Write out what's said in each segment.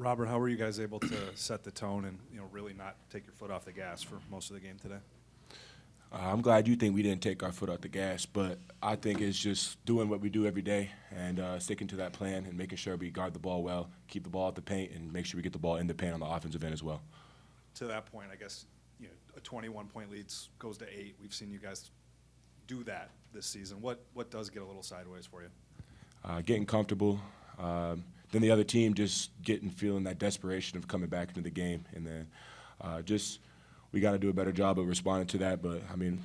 Robert, how were you guys able to set the tone and really not take your foot off the gas for most of the game today? I'm glad you think we didn't take our foot off the gas, but I think it's just doing what we do every day and sticking to that plan and making sure we guard the ball well, keep the ball at the paint, and make sure we get the ball in the paint on the offensive end as well. To that point, I guess a 21-point lead goes to 8. We've seen you guys do that this season. What does get a little sideways for you? Getting comfortable. Then the other team just feeling that desperation of coming back into the game, and then we got to do a better job of responding to that. But I mean,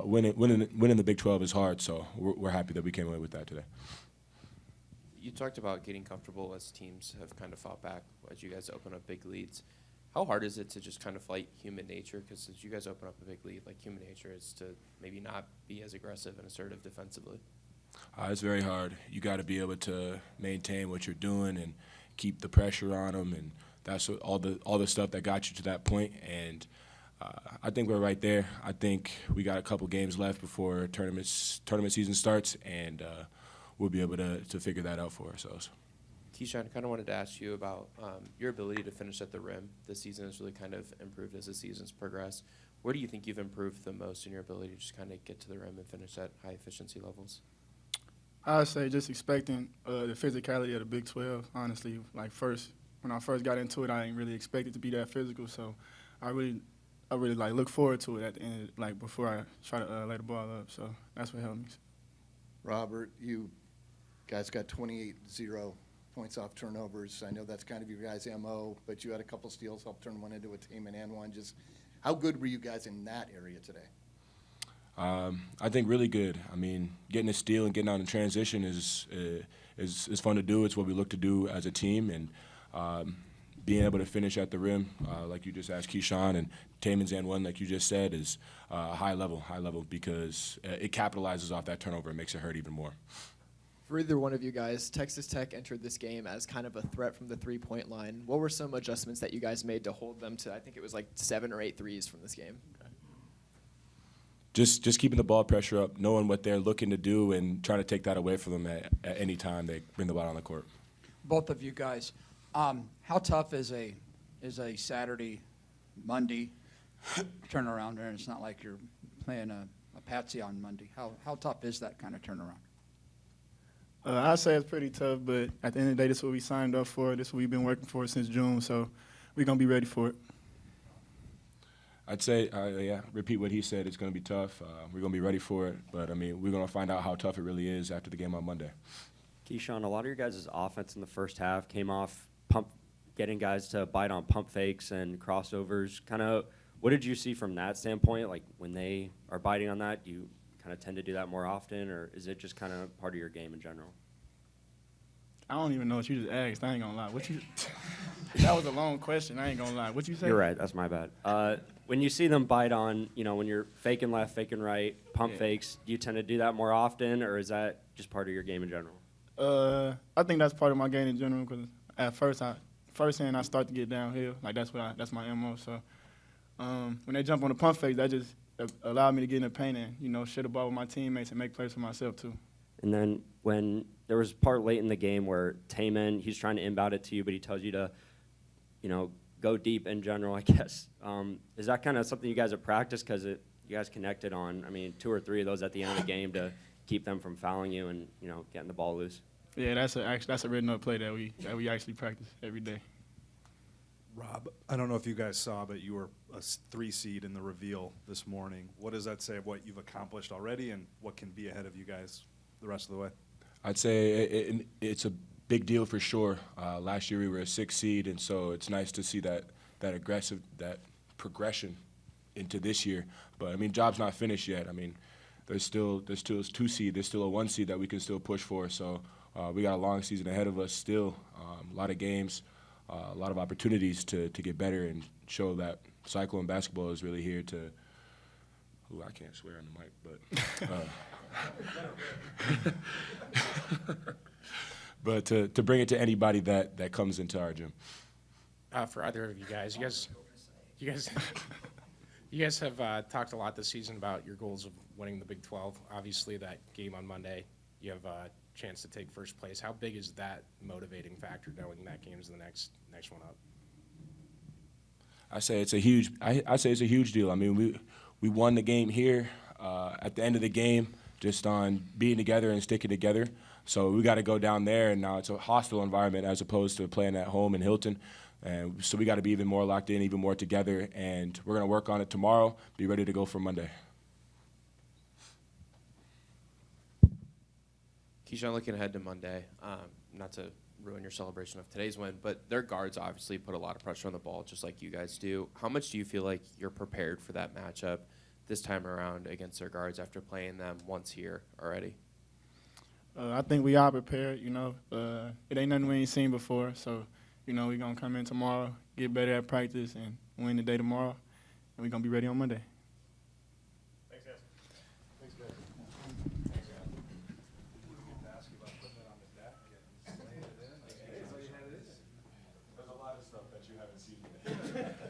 winning the Big 12 is hard, so we're happy that we came away with that today. You talked about getting comfortable as teams have kind of fought back as you guys open up big leads. How hard is it to just kind of fight human nature? Because as you guys open up a big lead, like human nature is to maybe not be as aggressive and assertive defensively. It's very hard. You got to be able to maintain what you're doing and keep the pressure on them, and that's all the stuff that got you to that point. And I think we're right there. I think we got a couple games left before tournament season starts, and we'll be able to figure that out for ourselves. Keshon, I kind of wanted to ask you about your ability to finish at the rim. This season has really kind of improved as the season's progressed. Where do you think you've improved the most in your ability to just kind of get to the rim and finish at high efficiency levels? I would say just expecting the physicality of the Big 12, honestly. Like when I first got into it, I didn't really expect it to be that physical, so I really like look forward to it at the end, like before I try to lay the ball up. So that's what helped me. Robert, you guys got 28-0 points off turnovers. I know that's kind of your guys' MO, but you had a couple steals, helped turn one into a team and one. Just how good were you guys in that area today? I think really good. I mean, getting a steal and getting out in transition is fun to do. It's what we look to do as a team, and being able to finish at the rim, like you just asked Keshon, and Taman's and one, like you just said, is high level because it capitalizes off that turnover and makes it hurt even more. For either one of you guys, Texas Tech entered this game as kind of a threat from the three-point line. What were some adjustments that you guys made to hold them to, I think it was like 7 or 8 threes from this game? Just keeping the ball pressure up, knowing what they're looking to do, and trying to take that away from them at any time they bring the ball on the court. Both of you guys, how tough is a Saturday, Monday turnaround there? And it's not like you're playing a patsy on Monday. How tough is that kind of turnaround? I'd say it's pretty tough, but at the end of the day, this is what we signed up for. This is what we've been working for since June, so we're going to be ready for it. I'd say, repeat what he said. It's going to be tough. We're going to be ready for it. But, I mean, we're going to find out how tough it really is after the game on Monday. Keshon, a lot of your guys' offense in the first half came off getting guys to bite on pump fakes and crossovers. Kind of, what did you see from that standpoint? Like, when they are biting on that, do you kind of tend to do that more often, or is it just kind of part of your game in general? I don't even know what you just asked. I ain't going to lie. That was a long question. I ain't going to lie. What you say? You're right. That's my bad. When you see them bite on, when you're faking left, faking right, pump fakes, do you tend to do that more often, or is that just part of your game in general? I think that's part of my game in general because at first I start to get downhill. Like that's my MO. So when they jump on the pump fake, that just allowed me to get in the paint and share the ball with my teammates and make plays for myself too. And then when there was part late in the game where Taman, he's trying to inbound it to you, but he tells you to, go deep in general, I guess. Is that kind of something you guys have practiced? Because you guys connected on, 2 or 3 of those at the end of the game to keep them from fouling you and, getting the ball loose. Yeah, that's a written up play that we actually practice every day. Rob, I don't know if you guys saw, but you were a 3 seed in the reveal this morning. What does that say of what you've accomplished already and what can be ahead of you guys the rest of the way? I'd say it's a big deal for sure. Last year we were a 6 seed, and so it's nice to see that progression into this year. But job's not finished yet. There's still a 2 seed. There's still a 1 seed that we can still push for. So we got a long season ahead of us still. A lot of games, a lot of opportunities to get better and show that Cyclone basketball is really here to. Ooh, I can't swear on the mic, but. But to bring it to anybody that comes into our gym. For either of you guys, you guys have talked a lot this season about your goals of winning the Big 12. Obviously, that game on Monday, you have chance to take first place. How big is that motivating factor knowing that game's the next one up? I say it's a huge. I say it's a huge deal. I mean, we won the game here at the end of the game, just on being together and sticking together. So we got to go down there, and now it's a hostile environment as opposed to playing at home in Hilton. And so we got to be even more locked in, even more together. And we're gonna work on it tomorrow. Be ready to go for Monday. Keshon, looking ahead to Monday, not to ruin your celebration of today's win, but their guards obviously put a lot of pressure on the ball, just like you guys do. How much do you feel like you're prepared for that matchup this time around against their guards after playing them once here already? I think we are prepared, It ain't nothing we ain't seen before, so, we're going to come in tomorrow, get better at practice, and win the day tomorrow, and we're going to be ready on Monday.